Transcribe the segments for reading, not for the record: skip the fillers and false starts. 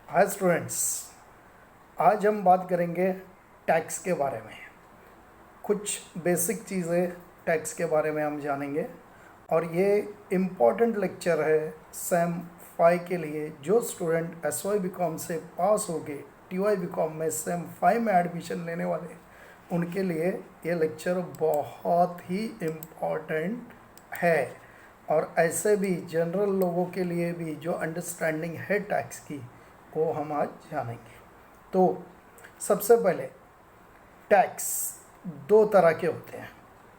Hi students. आज हम बात करेंगे टैक्स के बारे में। कुछ बेसिक चीज़ें टैक्स के बारे में हम जानेंगे और ये इम्पॉर्टेंट लेक्चर है सेम 5 के लिए। जो student S Y B com से पास हो गए टी वाई बी कॉम में सेम 5 में एडमिशन लेने वाले, उनके लिए ये लेक्चर बहुत ही इम्पॉर्टेंट है। और ऐसे भी जनरल लोगों के लिए भी जो अंडरस्टैंडिंग है टैक्स की, वो हम आज जानेंगे। तो सबसे पहले टैक्स दो तरह के होते हैं।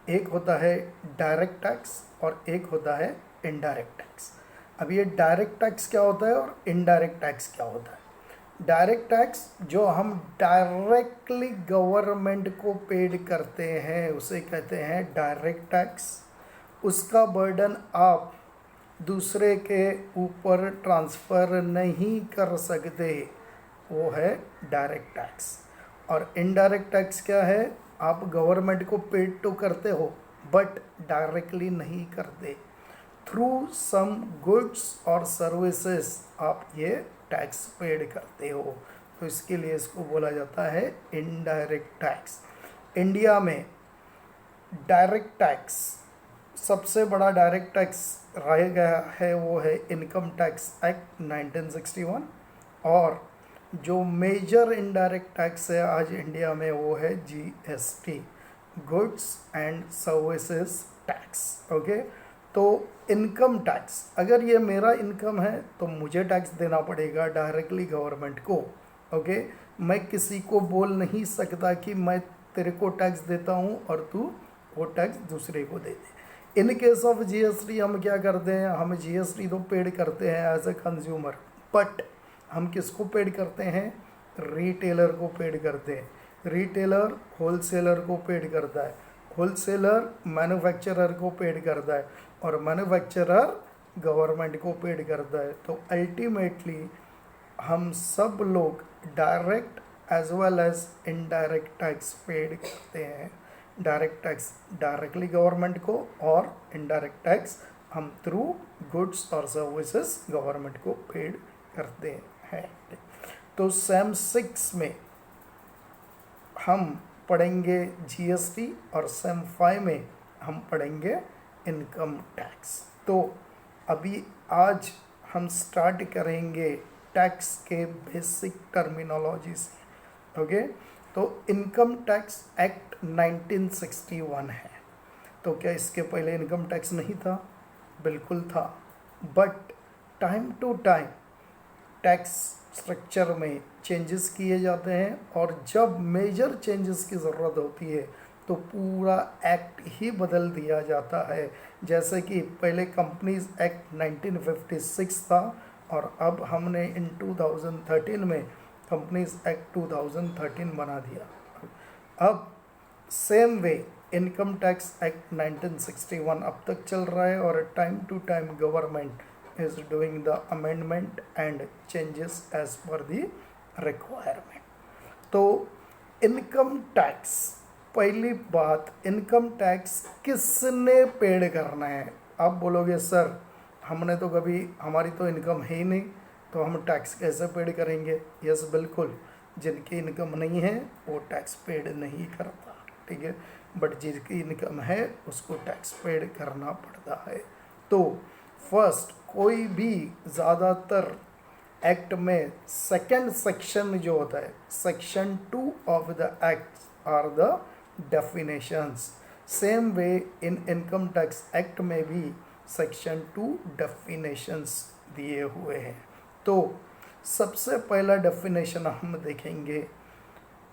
एक होता है डायरेक्ट टैक्स और एक होता है इनडायरेक्ट टैक्स। अब ये डायरेक्ट टैक्स क्या होता है और इनडायरेक्ट टैक्स क्या होता है। डायरेक्ट टैक्स जो हम डायरेक्टली गवर्नमेंट को पेड करते हैं उसे कहते हैं डायरेक्ट टैक्स। उसका बर्डन आप दूसरे के ऊपर ट्रांसफ़र नहीं कर सकते, वो है डायरेक्ट टैक्स। और इनडायरेक्ट टैक्स क्या है, आप गवर्नमेंट को पेड तो करते हो बट डायरेक्टली नहीं करते, थ्रू सम गुड्स और सर्विसेज आप ये टैक्स पेड करते हो। तो इसके लिए इसको बोला जाता है इनडायरेक्ट टैक्स। इंडिया में डायरेक्ट टैक्स, सबसे बड़ा डायरेक्ट टैक्स रह गया है वो है इनकम टैक्स एक्ट 1961। और जो मेजर इनडायरेक्ट टैक्स है आज इंडिया में वो है GST, goods and services tax. Okay, तो इनकम टैक्स, अगर ये मेरा इनकम है तो मुझे टैक्स देना पड़ेगा डायरेक्टली गवर्नमेंट को। ओके, मैं किसी को बोल नहीं सकता कि मैं तेरे को टैक्स देता हूँ और तू वो टैक्स दूसरे को दे दे। इन केस ऑफ जीएसटी हम क्या करते हैं, हम जीएसटी तो पेड करते हैं एज ए कंज्यूमर, बट हम किसको पेड करते हैं, रिटेलर को पेड करते हैं। रिटेलर होलसेलर को पेड करता है, होलसेलर मैन्युफैक्चरर को पेड करता है और मैन्युफैक्चरर गवर्नमेंट को पेड करता है। तो अल्टीमेटली हम सब लोग direct as well as indirect tax paid करते हैं। डायरेक्ट टैक्स डायरेक्टली गवर्नमेंट को और इनडायरेक्ट टैक्स हम थ्रू गुड्स और सर्विसेज गवर्नमेंट को पेड करते हैं। तो सेम 6 में हम पढ़ेंगे जीएसटी और सेम 5 में हम पढ़ेंगे इनकम टैक्स। तो अभी आज हम स्टार्ट करेंगे टैक्स के बेसिक टर्मिनोलॉजी से। ओके, तो इनकम टैक्स एक्ट 1961 है। तो क्या इसके पहले इनकम टैक्स नहीं था? बिल्कुल था, but time to time tax structure में चेंजेस किए जाते हैं और जब मेजर चेंजेस की ज़रूरत होती है तो पूरा एक्ट ही बदल दिया जाता है। जैसे कि पहले कंपनीज एक्ट 1956 था और अब हमने इन 2013 में कंपनीज एक्ट 2013 बना दिया। अब same way income tax act 1961 अब तक चल रहा है और time to time government is doing the amendment and changes as per the requirement. तो इनकम टैक्स, पहली बात, इनकम टैक्स किसने पेड करना है? आप बोलोगे सर हमने तो कभी, हमारी तो इनकम है ही नहीं, तो हम टैक्स कैसे पेड करेंगे? यस बिल्कुल, जिनकी इनकम नहीं है वो टैक्स पेड नहीं करता, ठीक है, बट जिसकी इनकम है उसको टैक्स पेड करना पड़ता है। तो फर्स्ट, कोई भी ज़्यादातर एक्ट में सेकंड सेक्शन जो होता है, section 2 of the act are the definitions. Same way in income tax act में भी सेक्शन 2 डेफिनेशंस दिए हुए हैं। तो सबसे पहला डेफिनेशन हम देखेंगे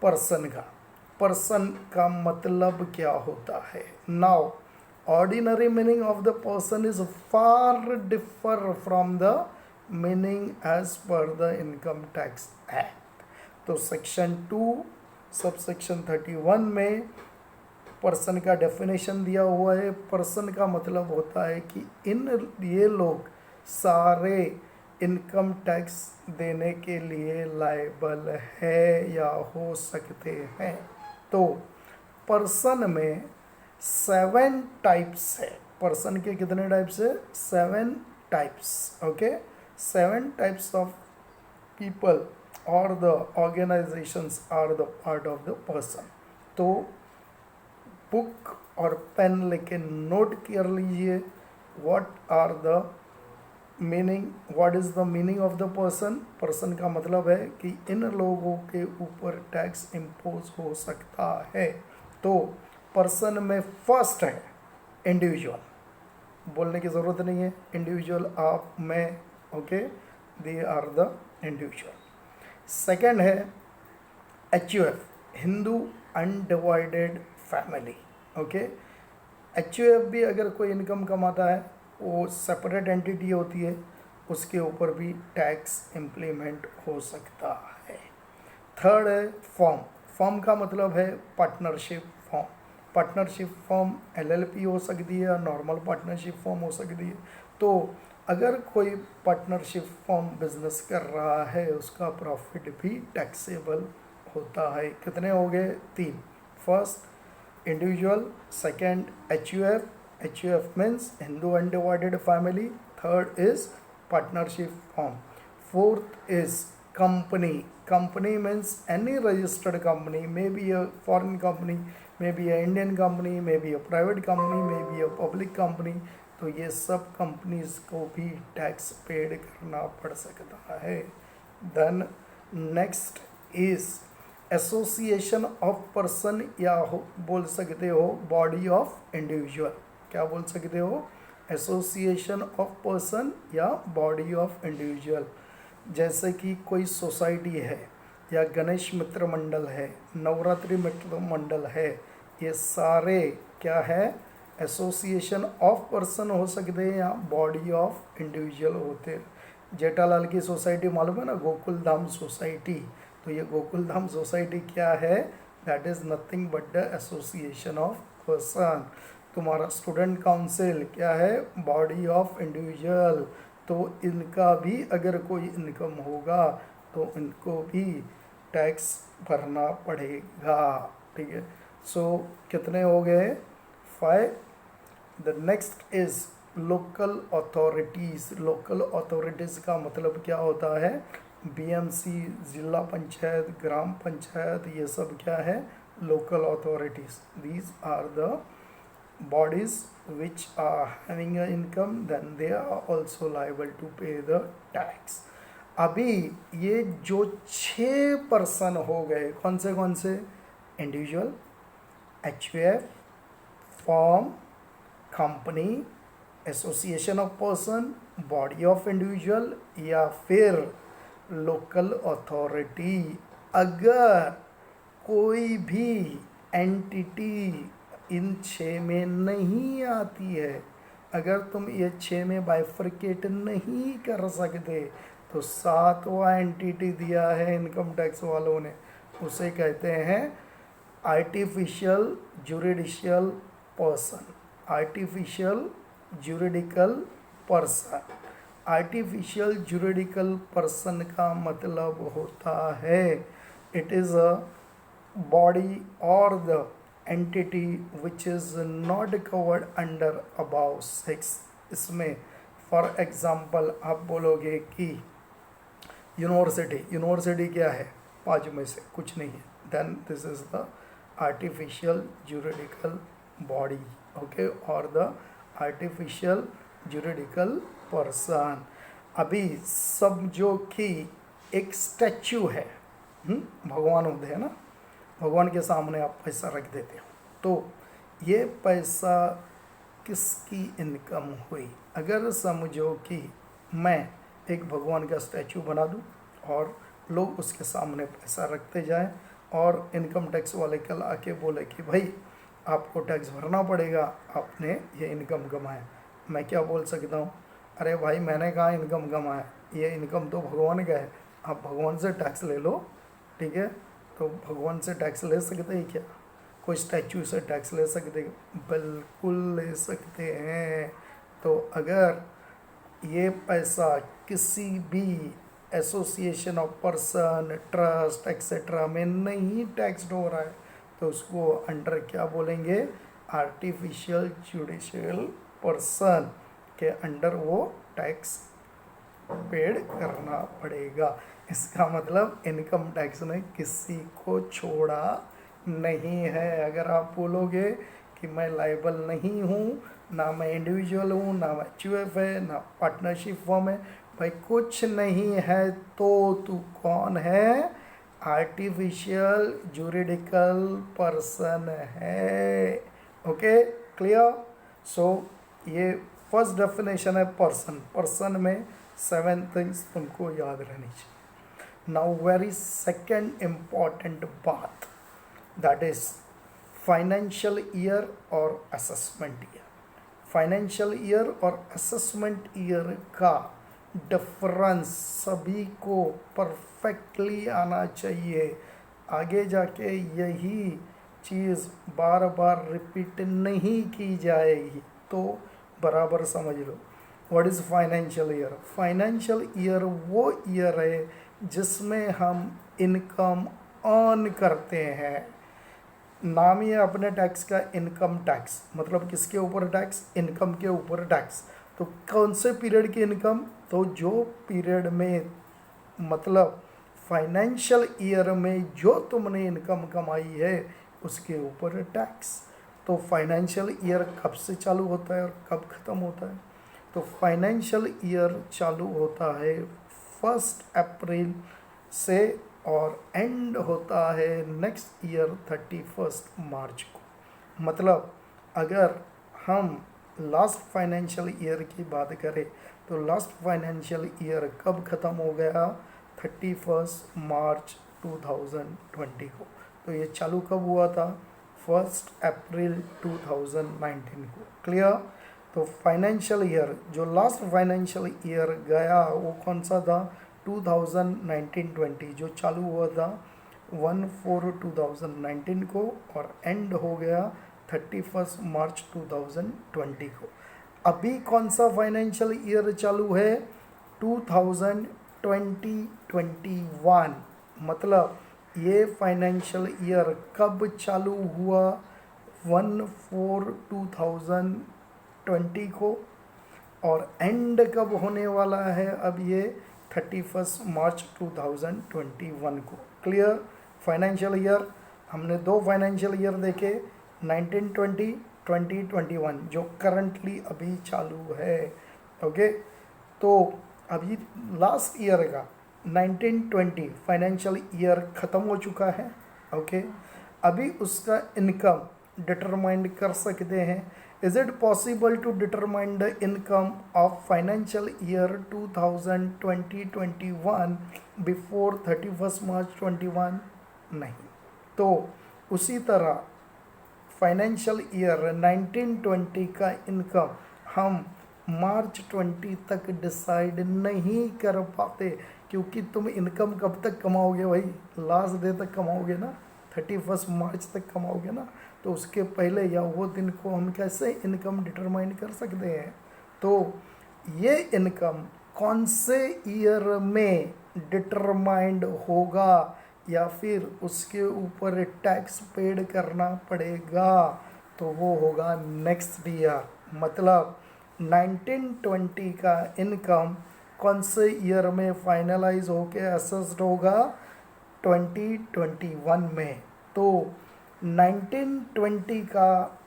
पर्सन का। पर्सन का मतलब क्या होता है? Now ordinary meaning of the person is far differ from the meaning as per the income tax act। तो सेक्शन 2 सबसेक्शन 31 में पर्सन का डेफिनेशन दिया हुआ है। पर्सन का मतलब होता है कि ये लोग सारे इनकम टैक्स देने के लिए लायबल है या हो सकते हैं। तो पर्सन में 7 टाइप्स है। पर्सन के कितने टाइप्स है? 7 types. Okay, 7 types of people or the organizations are the part of the person। तो बुक और पेन लेके नोट कर लीजिए what are the meaning, what is the meaning of the person. Person का मतलब है कि इन लोगों के ऊपर टैक्स इम्पोज हो सकता है। तो पर्सन में फर्स्ट है इंडिविजुअल, बोलने की ज़रूरत नहीं है, इंडिविजुअल आप मैं, okay, they are the individual. Second है HUF, Hindu undivided family, okay. HUF भी अगर कोई इनकम कमाता है वो सेपरेट एंटिटी होती है, उसके ऊपर भी टैक्स इम्प्लीमेंट हो सकता है। थर्ड है फॉर्म। फॉर्म का मतलब है partnership form. Partnership form LLP हो सकती है, नॉर्मल पार्टनरशिप फॉर्म हो सकती है। तो अगर कोई पार्टनरशिप फॉर्म बिजनेस कर रहा है उसका प्रॉफिट भी टैक्सेबल होता है। कितने हो गए? 3। First individual, second HUF, HUF means Hindu undivided family, third is partnership form, fourth is company। Company means any registered company, maybe a foreign company, maybe a Indian company, maybe a private company, maybe a public company। तो ये सब companies को भी tax paid करना पड़ सकता है। Then next is association of person, या बोल सकते हो बॉडी ऑफ इंडिविजुअल। क्या बोल सकते हो? एसोसिएशन ऑफ पर्सन या बॉडी ऑफ इंडिविजुअल। जैसे कि कोई सोसाइटी है या गणेश मित्र मंडल है, नवरात्रि मित्र मंडल है, ये सारे क्या है? एसोसिएशन ऑफ पर्सन हो सकते हैं या बॉडी ऑफ इंडिविजुअल होते हैं। जेठालाल की सोसाइटी मालूम है ना, गोकुल धाम सोसाइटी। तो ये गोकुल धाम सोसाइटी क्या है? That is nothing but the association of person. तुम्हारा स्टूडेंट काउंसिल क्या है? Body of individual. तो इनका भी अगर कोई इनकम होगा तो इनको भी टैक्स भरना पड़ेगा, ठीक है। सो कितने हो गए? 5। The next is local authorities. Local authorities का मतलब क्या होता है? BMC, जिला पंचायत, ग्राम पंचायत, ये सब क्या है? Local authorities. These are the bodies which are having an income, then they are also liable to pay the tax। अभी ये जो 6 पर्सन हो गए, कौन से? Individual, HUF, form, company, association of person, body of individual या फिर local authority. अगर कोई भी एंटिटी इन 6 में नहीं आती है, अगर तुम ये 6 में बाइफरकेट नहीं कर सकते, तो 7वां एंटिटी दिया है इनकम टैक्स वालों ने, उसे कहते हैं artificial juridical person. Artificial juridical person. Artificial juridical person का मतलब होता है it is a body or the entity which is not covered under above 6। इसमें फॉर एग्ज़ाम्पल आप बोलोगे कि यूनिवर्सिटी क्या है? 5 में से कुछ नहीं है, then this is the artificial juridical body, okay, और द आर्टिफिशियल जुरिडिकल पर्सन। अभी समझो कि एक स्टैचू है, भगवान होते हैं ना, भगवान के सामने आप पैसा रख देते हो, तो ये पैसा किसकी इनकम हुई? अगर समझो कि मैं एक भगवान का स्टैचू बना दूं और लोग उसके सामने पैसा रखते जाएं और इनकम टैक्स वाले कल आके बोले कि भाई आपको टैक्स भरना पड़ेगा, आपने ये इनकम कमाया। मैं क्या बोल सकता हूँ? अरे भाई मैंने कहाँ इनकम कमाया, ये इनकम तो भगवान का है, आप भगवान से टैक्स ले लो, ठीक है। तो भगवान से टैक्स ले सकते हैं क्या? कोई स्टैचू से टैक्स ले सकते? बिल्कुल ले सकते हैं। तो अगर ये पैसा किसी भी association of person, trust etcetera में नहीं टैक्सड हो रहा है तो उसको अंडर क्या बोलेंगे? आर्टिफिशियल जुडिशियल पर्सन के अंडर वो टैक्स पेड करना पड़ेगा। इसका मतलब इनकम टैक्स ने किसी को छोड़ा नहीं है। अगर आप बोलोगे कि मैं लायबल नहीं हूँ, ना मैं इंडिविजुअल हूँ, ना मैं एचयूएफ है, ना पार्टनरशिप फॉर्म है, भाई कुछ नहीं है, तो तू कौन है? आर्टिफिशियल जुरिडिकल पर्सन है। Okay, clear? सो ये फर्स्ट डेफिनेशन है पर्सन। पर्सन में 7 थिंग्स तुमको याद रहनी चाहिए। नाउ वेरी सेकेंड इम्पॉर्टेंट बात, दैट इज फाइनेंशियल ईयर और असेसमेंट ईयर। फाइनेंशियल ईयर और असेसमेंट ईयर का डिफरेंस सभी को परफेक्टली आना चाहिए। आगे जाके यही चीज़ बार बार रिपीट नहीं की जाएगी, तो बराबर समझ लो। What is financial year? Financial year वो ईयर है जिसमें हम इनकम अर्न करते हैं। नाम ही है अपने टैक्स का इनकम टैक्स, मतलब किसके ऊपर टैक्स? इनकम के ऊपर टैक्स। तो कौन से पीरियड की इनकम? तो जो पीरियड में, मतलब फाइनेंशियल ईयर में जो तुमने इनकम कमाई है उसके ऊपर टैक्स। तो फाइनेंशियल ईयर कब से चालू होता है और कब ख़त्म होता है? तो फाइनेंशियल ईयर चालू होता है 1 अप्रैल से और एंड होता है नेक्स्ट ईयर 31 मार्च को। मतलब अगर हम लास्ट फाइनेंशियल ईयर की बात करें तो लास्ट फाइनेंशियल ईयर कब ख़त्म हो गया? 31 मार्च 2020 को। तो ये चालू कब हुआ था? 1 अप्रैल 2019 को। क्लियर? तो फाइनेंशियल ईयर, जो लास्ट फाइनेंशियल ईयर गया वो कौन सा था? 2019-20, जो चालू हुआ था 1/4/2019 को और एंड हो गया 31 मार्च 2020 को। अभी कौन सा फाइनेंशियल ईयर चालू है? 2020-21। मतलब ये फाइनेंशियल ईयर कब चालू हुआ? 1/4/2020 को और एंड कब होने वाला है अब ये? 31 मार्च 2021 को। क्लियर? फाइनेंशियल ईयर हमने 2 फाइनेंशियल ईयर देखे, 1920, 2021, जो करंटली अभी चालू है। ओके, तो अभी लास्ट ईयर का 1920 फाइनेंशियल ईयर ख़त्म हो चुका है। ओके, अभी उसका इनकम डिटरमाइन कर सकते हैं। Is it possible to determine the income of financial year 2020-21 before 31st March 21? नहीं। तो उसी तरह फाइनेंशियल ईयर 1920 का इनकम हम मार्च 20 तक डिसाइड नहीं कर पाते, क्योंकि तुम इनकम कब तक कमाओगे भाई? लास्ट डे तक कमाओगे ना, 31 मार्च तक कमाओगे ना। तो उसके पहले या वो दिन को हम कैसे इनकम डिटरमाइन कर सकते हैं? तो ये इनकम कौन से ईयर में डिटरमाइंड होगा या फिर उसके ऊपर टैक्स पेड करना पड़ेगा? तो वो होगा नेक्स्ट ईयर। मतलब 1920 का इनकम कौन से ईयर में फाइनलाइज होके असेस्ड होगा? 2021 में। तो 1920 का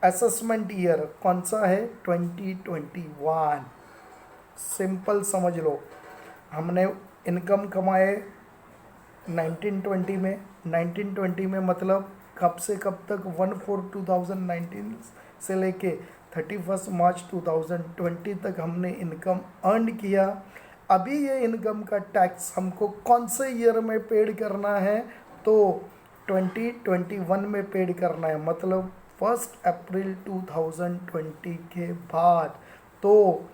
असेसमेंट ईयर कौन सा है? 2021। सिंपल समझ लो, हमने इनकम कमाए 1920 में। 1920 में मतलब कब से कब तक? 1/4/2019 से लेके 31 मार्च 2020 तक हमने इनकम अर्न किया। अभी ये इनकम का टैक्स हमको कौन से ईयर में पेड करना है? तो 2021 में पेड करना है, मतलब 1 अप्रैल 2020 के बाद। तो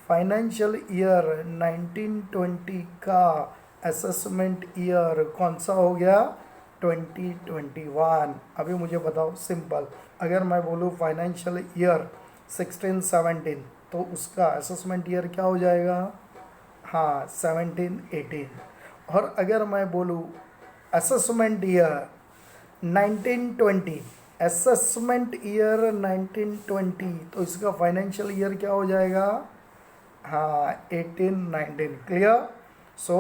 फाइनेंशियल ईयर 1920 का असेसमेंट ईयर कौन सा हो गया? 2021। अभी मुझे बताओ सिंपल, अगर मैं बोलूँ फाइनेंशियल ईयर 16-17 तो उसका असेसमेंट ईयर क्या हो जाएगा? हाँ, 17-18। और अगर मैं बोलूँ असेसमेंट ईयर 1920, असेसमेंट ईयर 1920, तो इसका फाइनेंशियल ईयर क्या हो जाएगा? हाँ, 18-19। क्लियर? सो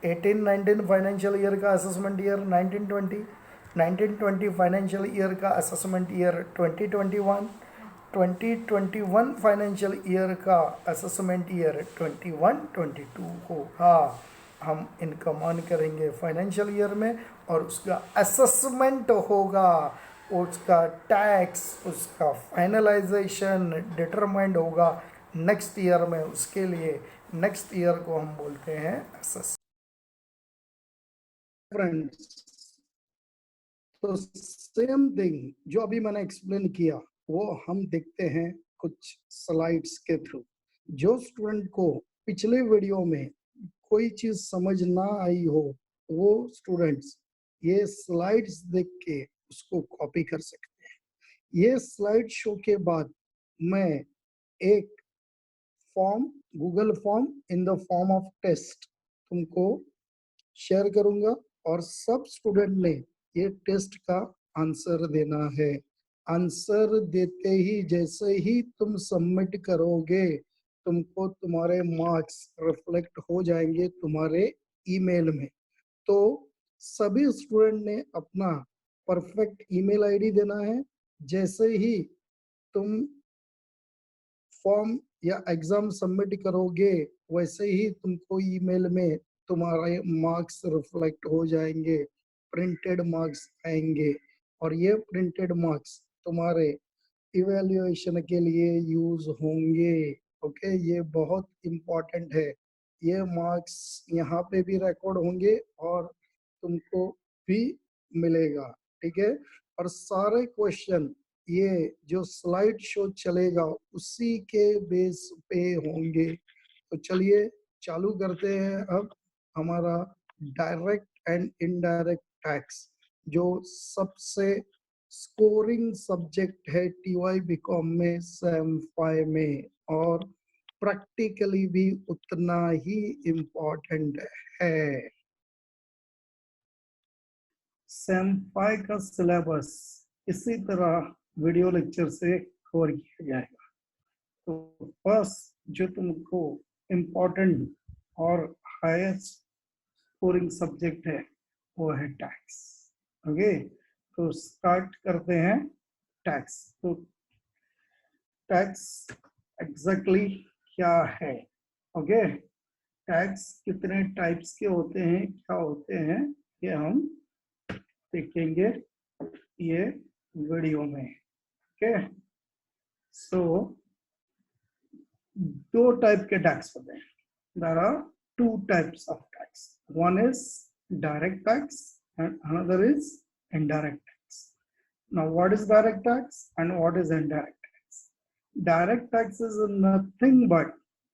18-19 फाइनेंशियल ईयर का असेसमेंट ईयर 1920 फाइनेंशियल ईयर का असेसमेंट ईयर 2021 फाइनेंशियल ईयर का असेसमेंट ईयर 21-22 होगा। हम इनकम अर्न करेंगे फाइनेंशियल ईयर में और उसका असेसमेंट होगा, उसका टैक्स, उसका फाइनलाइजेशन डिटरमाइंड होगा नेक्स्ट ईयर में। उसके लिए नेक्स्ट ईयर को हम बोलते हैं असेस। फ्रेंड्स, तो सेम थिंग जो अभी मैंने एक्सप्लेन किया वो हम देखते हैं कुछ स्लाइड्स के थ्रू। जो स्टूडेंट को पिछले वीडियो में कोई चीज समझ ना आई हो, वो स्टूडेंट्स ये स्लाइड्स देख के उसको कॉपी कर सकते हैं। ये स्लाइड शो के बाद मैं एक form, Google form in the form of test तुमको शेयर करूंगा और सब स्टूडेंट ने ये टेस्ट का आंसर देना है। आंसर देते ही जैसे ही तुम सबमिट करोगे, तुमको तुम्हारे मार्क्स रिफ्लेक्ट हो जाएंगे तुम्हारे ईमेल में। तो सभी स्टूडेंट ने अपना परफेक्ट ईमेल आईडी देना है। जैसे ही तुम फॉर्म या एग्जाम सबमिट करोगे, वैसे ही तुमको ईमेल में तुम्हारे मार्क्स रिफ्लेक्ट हो जाएंगे, प्रिंटेड मार्क्स आएंगे और ये प्रिंटेड मार्क्स तुम्हारे इवेल्युएशन के लिए यूज होंगे। ओके, ये बहुत इम्पोर्टेंट है। ये मार्क्स यहाँ पे भी रिकॉर्ड होंगे और तुमको भी मिलेगा, ठीक है। और सारे क्वेश्चन ये जो स्लाइड शो चलेगा उसी के बेस पे होंगे। तो चलिए चालू करते हैं अब हमारा डायरेक्ट एंड इनडायरेक्ट टैक्स, जो सबसे स्कोरिंग सब्जेक्ट है टीवाई बीकॉम में, सेम 5 में, और प्रैक्टिकली भी उतना ही इम्पोर्टेंट है। सेम 5 का सिलेबस इसी तरह वीडियो लेक्चर से कवर किया जाएगा। तो फर्स्ट जो तुमको इम्पोर्टेंट और हाईएस्ट स्कोरिंग सब्जेक्ट है वो है टैक्स। ओके, तो स्टार्ट करते हैं टैक्स। तो टैक्स एग्जैक्टली क्या है? ओके, टैक्स कितने टाइप्स के होते हैं, क्या होते हैं, ये हम देखेंगे ये वीडियो में। ओके, सो दो टाइप के टैक्स होते हैं। There are two types of tax, one is direct tax and another is indirect tax. Now what is direct tax and what is indirect tax? Direct tax is nothing but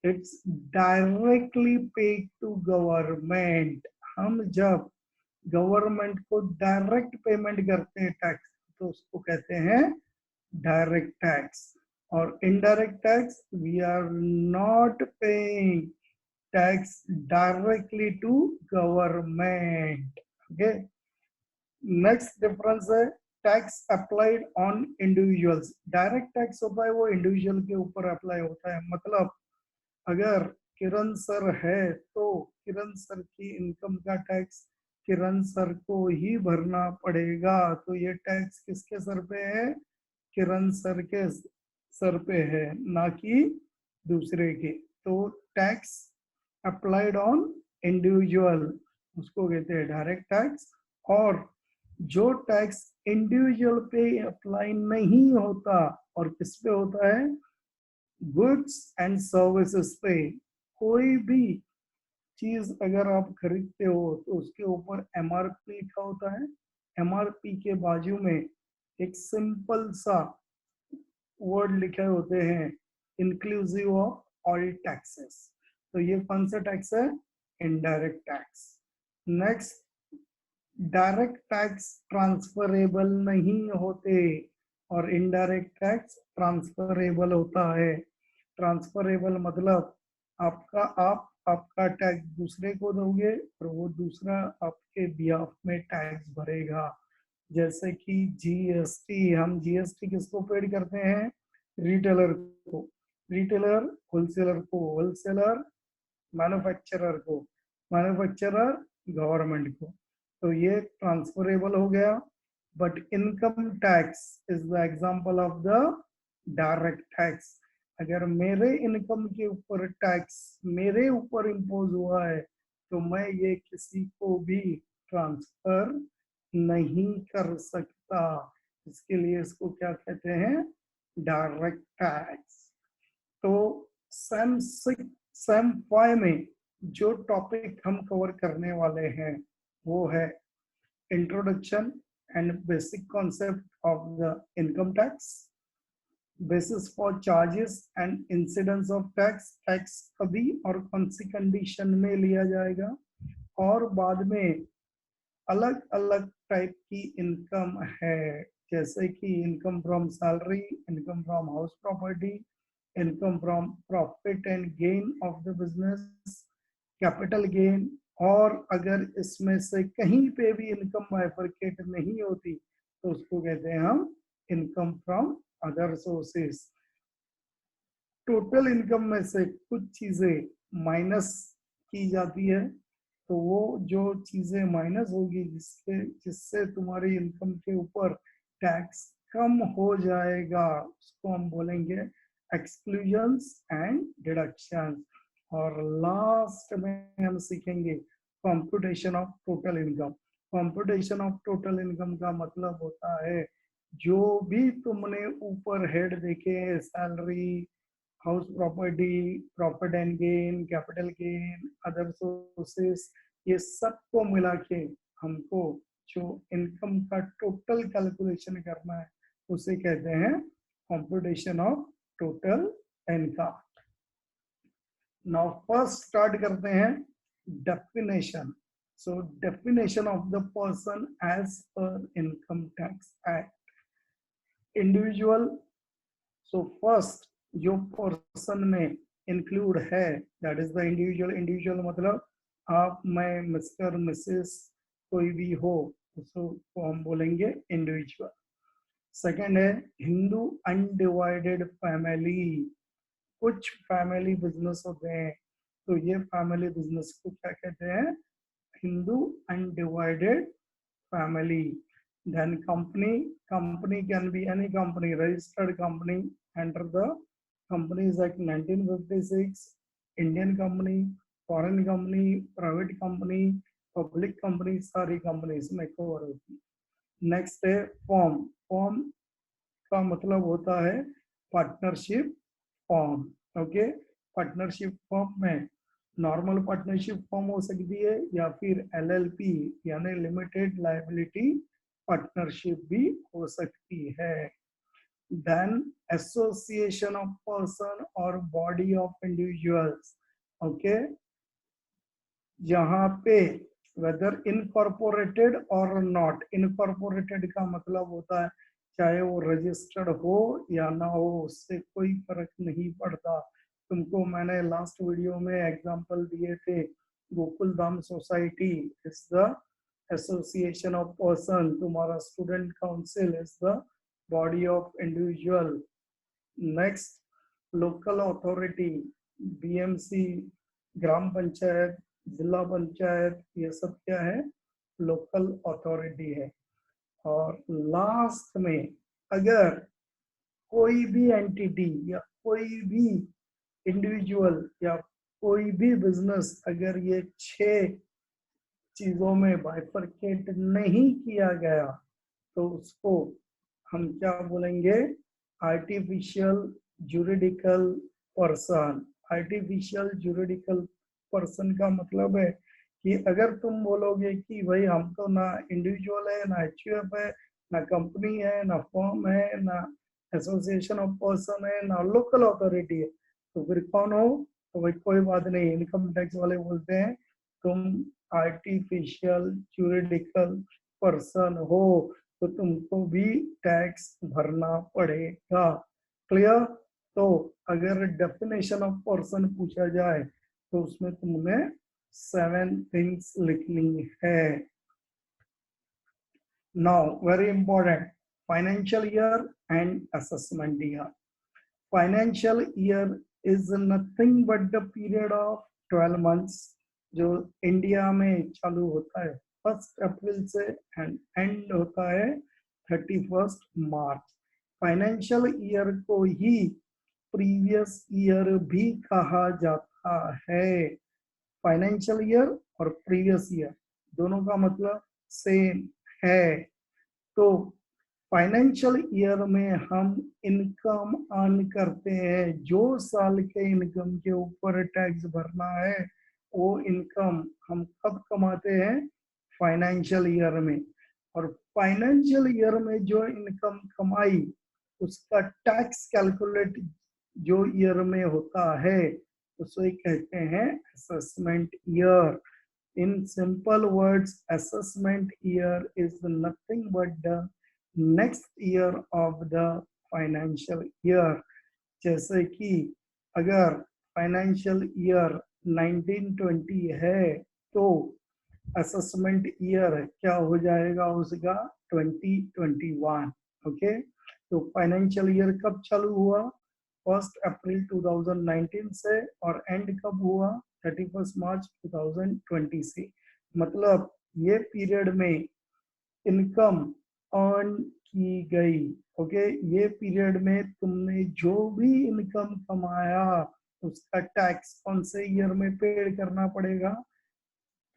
it's directly paid to government. हम जब government को direct payment करते हैं tax, तो उसको कहते हैं direct tax. और indirect tax, we are not paying tax directly to government. Okay, next difference है tax applied on individuals. Direct tax होता है वो इंडिविजुअल के ऊपर अप्लाई होता है। मतलब अगर किरण सर है तो किरण सर की इनकम का टैक्स किरण सर को ही भरना पड़ेगा। तो ये टैक्स किसके सर पे है? किरण सर के सर पे है, ना कि दूसरे के। तो टैक्स अप्लाइड ऑन इंडिविजुअल उसको कहते हैं डायरेक्ट टैक्स। और जो टैक्स इंडिविजुअल पे अप्लाई नहीं होता और किस पे होता है? गुड्स एंड सर्विसेज पे। कोई भी चीज अगर आप खरीदते हो तो उसके ऊपर एमआरपी लिखा होता है। एमआरपी के बाजू में एक सिंपल सा वर्ड लिखे होते हैं, इंक्लूसिव ऑफ ऑल टैक्सेस। तो ये कौन सा टैक्स है? Indirect tax. Next, direct tax transferable नहीं होते और इनडायरेक्ट टैक्स ट्रांसफरेबल होता है। ट्रांसफरेबल मतलब आपका टैक्स दूसरे को दोगे और वो दूसरा आपके बिहाफ में टैक्स भरेगा। जैसे कि जीएसटी, हम जीएसटी किसको पेड करते हैं? रिटेलर को, रिटेलर होलसेलर को, होलसेलर मैन्युफैक्चरर को। मैन्युफैक्चरर गवर्नमेंट को, तो ये ट्रांसफरेबल हो गया। But income tax is the example of the direct tax. अगर मेरे इनकम के ऊपर टैक्स मेरे ऊपर इम्पोज हुआ है तो मैं ये किसी को भी ट्रांसफर नहीं कर सकता। इसके लिए इसको क्या कहते हैं, डायरेक्ट टैक्स। तो सेम 5 में जो टॉपिक हम कवर करने वाले हैं वो है introduction and basic concept of the income tax, basis for charges and incidence of tax, tax कभी और कौन सी कंडीशन में लिया जाएगा, और बाद में अलग अलग टाइप की इनकम है, जैसे कि income from salary, income from house property, income from profit and gain of the business, capital gain, और अगर इसमें से कहीं पे भी इनकम बाइफरकेट नहीं होती तो उसको कहते हैं हम income from other sources. Total income में से कुछ चीजें माइनस की जाती है, तो वो जो चीजें माइनस होगी जिससे तुम्हारी इनकम के ऊपर टैक्स कम हो जाएगा उसको हम बोलेंगे एक्सक्लूजन्स एंड डिडक्शन। और लास्ट में हम सीखेंगे computation of total income. Computation of total income का मतलब होता है जो भी तुमने ऊपर हेड देखे, salary, house property, profit and gain, capital gain, other sources, ये सबको मिला के हमको जो इनकम का टोटल कैलकुलेशन करना है उसे कहते हैं computation of total income. Now first start करते हैं definition. So definition of the person as per income tax act. Individual, so first जो पर्सन में इंक्लूड है that is the individual. Individual मतलब आप, मैं, मिस्टर, मिसेस कोई भी हो उसको हम बोलेंगे इंडिविजुअल। सेकंड है हिंदू अनडिवाइडेड फैमिली। कुछ फैमिली बिजनेस होते हैं तो ये फैमिली बिजनेस को क्या कहते हैं, Hindu undivided family. Then company can be any company, registered company under the Companies Act 1956, Indian company, foreign company, private company, public company, सारी companies में कवर होती है। नेक्स्ट है फॉर्म। फॉर्म का मतलब होता है partnership form. Okay, partnership form में नॉर्मल पार्टनरशिप फॉर्म हो सकती है या फिर एलएलपी यानी लिमिटेड लायबिलिटी पार्टनरशिप भी हो सकती है। देन एसोसिएशन ऑफ पर्सन और बॉडी ऑफ इंडिविजुअल्स। ओके, यहाँ पे वेदर इनकॉर्पोरेटेड और नॉट। इनकॉर्पोरेटेड का मतलब होता है चाहे वो रजिस्टर्ड हो या ना हो उससे कोई फर्क नहीं पड़ता। तुमको मैंने लास्ट वीडियो में एग्जांपल दिए थे, Gokul Dham society is the association of person, तुम्हारा student council is the body of individual. Next local authority, BMC, ग्राम पंचायत, जिला पंचायत, ये सब क्या है, लोकल अथॉरिटी है। और लास्ट में अगर कोई भी एंटिटी या कोई भी इंडिविजुअल या कोई भी बिजनेस अगर ये 6 चीजों में बाइफरकेट नहीं किया गया तो उसको हम क्या बोलेंगे, artificial juridical person. Artificial juridical person का मतलब है कि अगर तुम बोलोगे कि भाई हम तो ना इंडिविजुअल है, ना एचयूएफ है, ना कंपनी है, ना फर्म है, ना एसोसिएशन ऑफ पर्सन है, ना लोकल अथॉरिटी है, तो फिर कौन हो, तो भाई कोई बात नहीं, इनकम टैक्स वाले बोलते हैं तुम आर्टिफिशियल जुरिडिकल पर्सन हो तो तुमको भी टैक्स भरना पड़ेगा। क्लियर? तो अगर डेफिनेशन ऑफ पर्सन पूछा जाए तो उसमें तुमने 7 थिंग्स लिखनी है। Now very important, financial year and assessment year. Financial year is nothing but the period of 12 months जो इंडिया में चालू होता है 1 अप्रैल से एंड एंड होता है 31 मार्च। फाइनेंशियल ईयर को ही प्रीवियस ईयर भी कहा जाता है। फाइनेंशियल ईयर और प्रीवियस ईयर दोनों का मतलब सेम है। तो फाइनेंशियल ईयर में हम इनकम अर्न करते हैं, जो साल के इनकम के ऊपर टैक्स भरना है वो इनकम हम कब कमाते हैं, फाइनेंशियल ईयर में। और फाइनेंशियल ईयर में जो इनकम कमाई उसका टैक्स कैलकुलेट जो ईयर में होता है उसे कहते हैं assessment year. In simple words, assessment year is nothing but the next year of the financial year। जैसे कि अगर फाइनेंशियल ईयर 1920 है तो असेसमेंट ईयर क्या हो जाएगा उसका 2021। ओके, तो फाइनेंशियल ईयर कब चालू हुआ, 1 अप्रैल 2019 से, और एंड कब हुआ, 31 मार्च 2020 से। मतलब ये पीरियड में इनकम अर्न की गई। ओके, ये पीरियड में तुमने जो भी इनकम कमाया उसका टैक्स कौन से ईयर में पे करना पड़ेगा,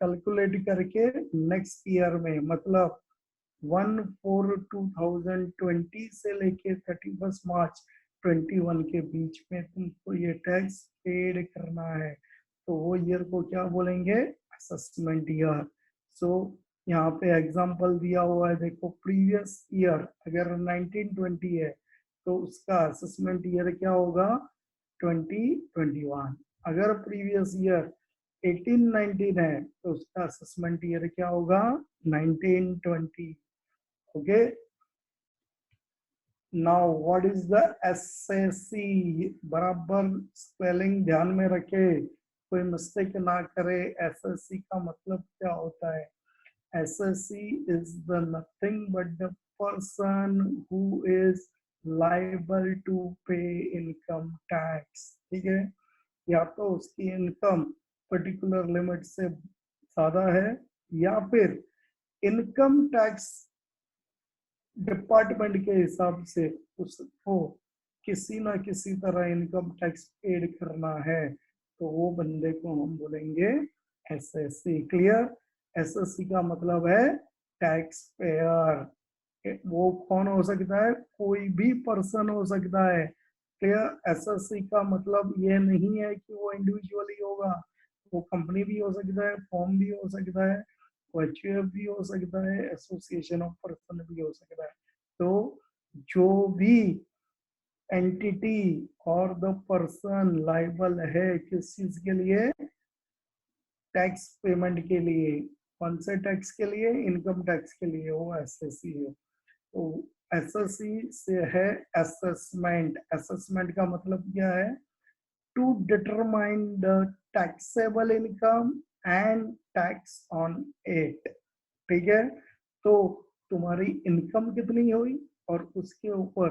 कैलकुलेट करके नेक्स्ट ईयर में। मतलब 1/4/2020 से लेके 31 मार्च 2021 के बीच में तुमको ये टैक्स पेड करना है। तो वो ईयर को क्या बोलेंगे, असेसमेंट ईयर। सो यहाँ पे एग्जांपल दिया हुआ है, देखो प्रीवियस ईयर अगर 1920 है तो उसका असेसमेंट ईयर क्या होगा, 2021। अगर प्रीवियस ईयर 1819 है तो उसका असेसमेंट ईयर क्या होगा, 1920। Okay, now what is the assessee, बराबर स्पेलिंग ध्यान में रखे, कोई मिस्टेक ना करे। एसएससी का मतलब क्या होता है, SSC is the nothing but the person who is liable to pay income tax. ठीक है, या तो उसकी इनकम पर्टिकुलर लिमिट से ज्यादा है या फिर इनकम टैक्स डिपार्टमेंट के हिसाब से उसको किसी ना किसी तरह इनकम टैक्स पेड करना है, तो वो बंदे को हम बोलेंगे एसएससी। क्लियर, एसएससी का मतलब है टैक्स पेयर। वो कौन हो सकता है, कोई भी पर्सन हो सकता है। क्लियर, एसएससी का मतलब ये नहीं है कि वो इंडिविजुअली होगा, वो कंपनी भी हो सकता है, फॉर्म भी हो सकता है, एचयूएफ भी हो सकता है, एसोसिएशन ऑफ पर्सन भी हो सकता है। तो जो भी एंटिटी और द पर्सन लाइबल है किस चीज के लिए, टैक्स पेमेंट के लिए, कौन से टैक्स के लिए, इनकम टैक्स के लिए, वो एसएससी है। तो एसएससी से है असेसमेंट। असेसमेंट का मतलब क्या है, to determine the taxable income and tax on it। ठीक है, तो तुम्हारी इनकम कितनी हुई और उसके ऊपर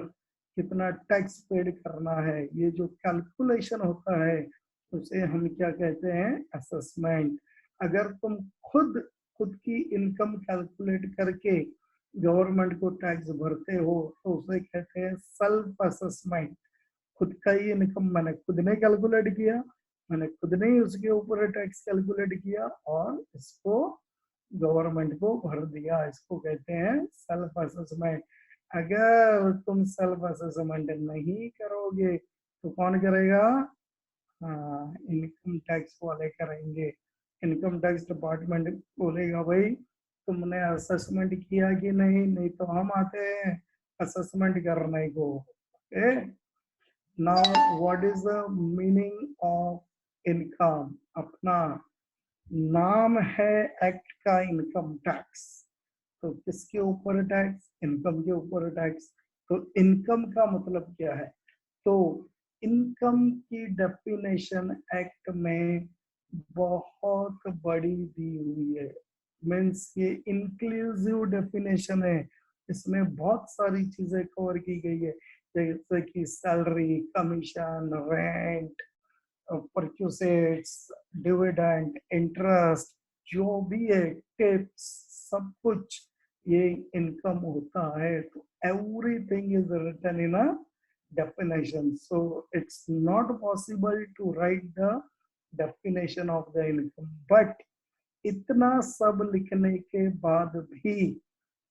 कितना टैक्स पेड करना है, ये जो कैलकुलेशन होता है उसे हम क्या कहते हैं, असेसमेंट। अगर तुम खुद खुद की इनकम कैलकुलेट करके गवर्नमेंट को टैक्स भरते हो तो उसे कहते हैं सेल्फ असेसमेंट। खुद का ही इनकम मैंने खुद ने कैलकुलेट किया, मैंने खुद ने ही उसके ऊपर टैक्स कैलकुलेट किया और इसको गवर्नमेंट को भर दिया, इसको कहते हैं सेल्फ असेसमेंट। अगर तुम सेल्फ असेसमेंट नहीं करोगे तो कौन करेगा, हाँ, इनकम टैक्स वाले करेंगे। इनकम टैक्स डिपार्टमेंट बोलेगा भाई तुमने असेसमेंट किया कि नहीं, नहीं तो हम आते हैं असेसमेंट करने को। Okay, now what is the meaning of income, अपना नाम है एक्ट का इनकम टैक्स। तो किसके ऊपर टैक्स, इनकम के ऊपर टैक्स। तो इनकम का मतलब क्या है, तो इनकम की डेफिनेशन एक्ट में बहुत बड़ी दी हुई है। मीन्स ये इंक्लूसिव डेफिनेशन है, इसमें बहुत सारी चीजें कवर की गई है, जैसे कि salary, commission, rent, perquisites, dividend, interest, जो भी है, टिप्स, सब कुछ ये इनकम होता है. तो everything is written in a definition. So it's not possible to write the definition of the income. But इतना सब लिखने के बाद भी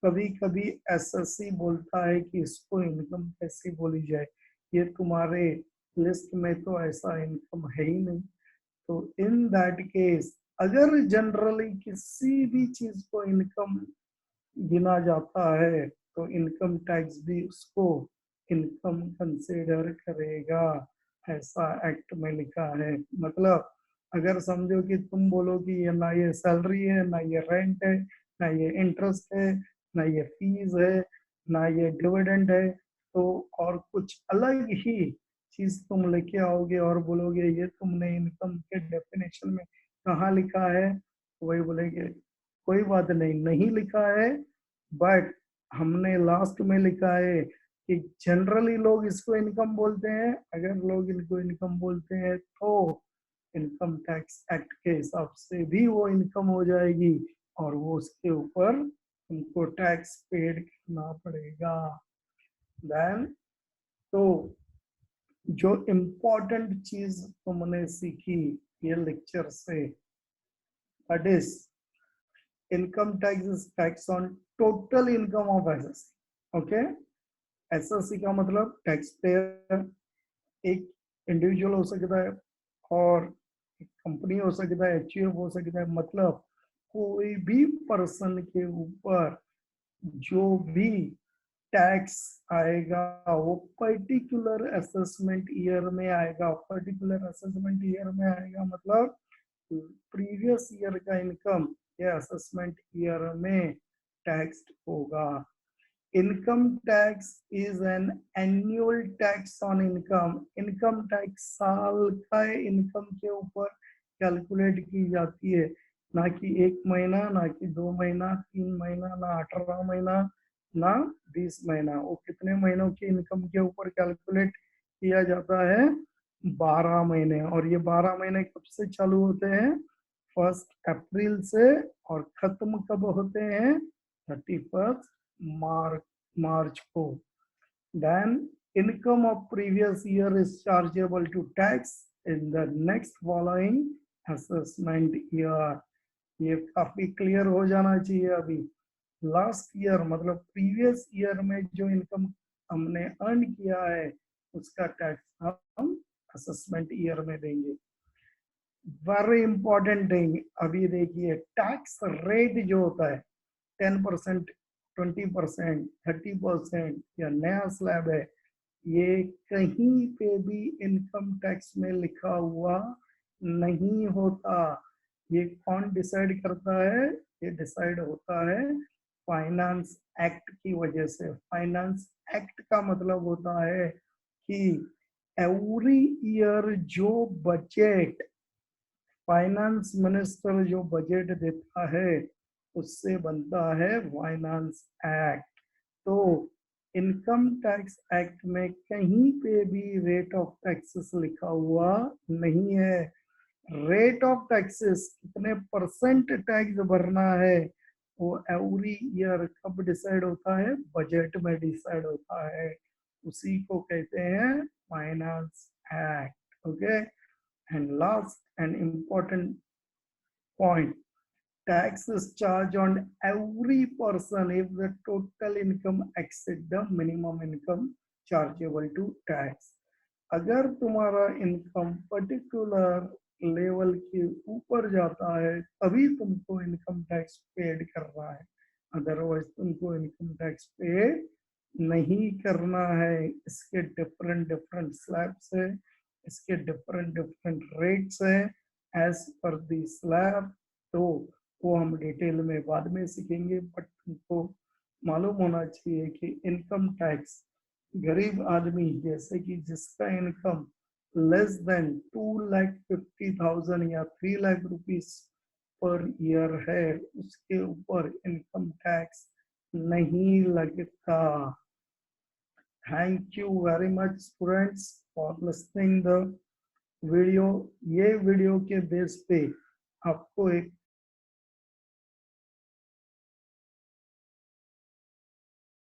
कभी कभी एसएससी बोलता है कि इसको इनकम कैसे बोली जाए, ये तुम्हारे लिस्ट में तो ऐसा इनकम है ही नहीं. तो इन दैट केस अगर जनरली किसी भी चीज को इनकम गिना जाता है तो इनकम टैक्स भी उसको इनकम कंसीडर करेगा, ऐसा एक्ट में लिखा है. मतलब अगर समझो कि तुम बोलो कि ये ना ये सैलरी है, ना ये रेंट है, ना ये इंटरेस्ट है, ना ये फीस है, ना ये डिविडेंड है, तो और कुछ अलग ही चीज तुम लेके आओगे और बोलोगे ये तुमने इनकम के डेफिनेशन में कहाँ लिखा है, तो वही बोलेंगे कोई बात नहीं, नहीं लिखा है, बट हमने लास्ट में लिखा है कि जनरली लोग इसको इनकम बोलते हैं. अगर लोग इनको इनकम बोलते हैं तो इनकम टैक्स एक्ट के हिसाब से भी वो इनकम हो जाएगी और वो उसके ऊपर उनको टैक्स पेड करना पड़ेगा. देन तो जो इम्पोर्टेंट चीज तुमने सीखी ये लेक्चर से, that is income tax is tax on total income of SSC. Okay, SSC का मतलब टैक्स पेयर एक इंडिविजुअल हो सकता है और एक कंपनी हो सकता है, एचयूएफ हो सकता है. मतलब कोई भी पर्सन के ऊपर जो भी टैक्स आएगा वो पर्टिकुलर असेसमेंट ईयर में आएगा. पर्टिकुलर असेसमेंट ईयर में आएगा मतलब प्रीवियस ईयर का इनकम ये असेसमेंट ईयर में टैक्स्ड होगा. Income tax is an annual tax on income. Income tax साल का इनकम के ऊपर कैलकुलेट की जाती है, ना कि 1 महीना, ना कि 2 महीना, 3 महीना, ना 18 महीना, ना 20 महीना. वो कितने महीनों की इनकम के ऊपर कैलकुलेट किया जाता है? 12 महीने. और ये 12 महीने कब से चालू होते हैं? 1 अप्रैल से. और खत्म कब होते हैं? 31 मार्च को. Then income of previous year is chargeable to tax in the next following assessment year. ये काफी क्लियर हो जाना चाहिए. अभी लास्ट ईयर मतलब प्रीवियस ईयर में जो इनकम हमने अर्न किया है उसका टैक्स हम असेसमेंट ईयर में देंगे. वेरी इंपॉर्टेंट थिंग, अभी देखिए टैक्स रेट जो होता है 10%, 20%, 30% या नया स्लैब है, ये कहीं पे भी इनकम टैक्स में लिखा हुआ नहीं होता. ये कौन डिसाइड करता है? ये डिसाइड होता है फाइनेंस एक्ट की वजह से. फाइनेंस एक्ट का मतलब होता है कि एवरी ईयर जो बजट फाइनेंस मिनिस्टर जो बजट देता है उससे बनता है फाइनेंस एक्ट. तो इनकम टैक्स एक्ट में कहीं पे भी रेट ऑफ टैक्सेस लिखा हुआ नहीं है. रेट ऑफ टैक्सेस कितने परसेंट टैक्स भरना है वो एवरी ईयर कब डिसाइड होता है? बजट में डिसाइड होता है. उसी को कहते हैं finance act. Okay, and last and important point, tax is charged on every person if the total income exceed the minimum income chargeable to tax. अगर तुम्हारा इनकम पर्टिकुलर लेवल के ऊपर जाता है तभी तुमको इनकम टैक्स पेड करना है, अदरवाइज तुमको इनकम टैक्स पे नहीं करना है. इसके डिफरेंट डिफरेंट स्लैब्स है, इसके डिफरेंट डिफरेंट रेट्स है एज पर दी स्लैब. तो वो हम डिटेल में बाद में सीखेंगे, बट तुमको मालूम होना चाहिए कि इनकम टैक्स गरीब आदमी जैसे कि जिसका इनकम लेस देन 2,50,000 या 3 लाख रुपीस पर ईयर है उसके ऊपर इनकम टैक्स नहीं लगता. Thank you very much students for listening the video, ये वीडियो के बेस पे आपको एक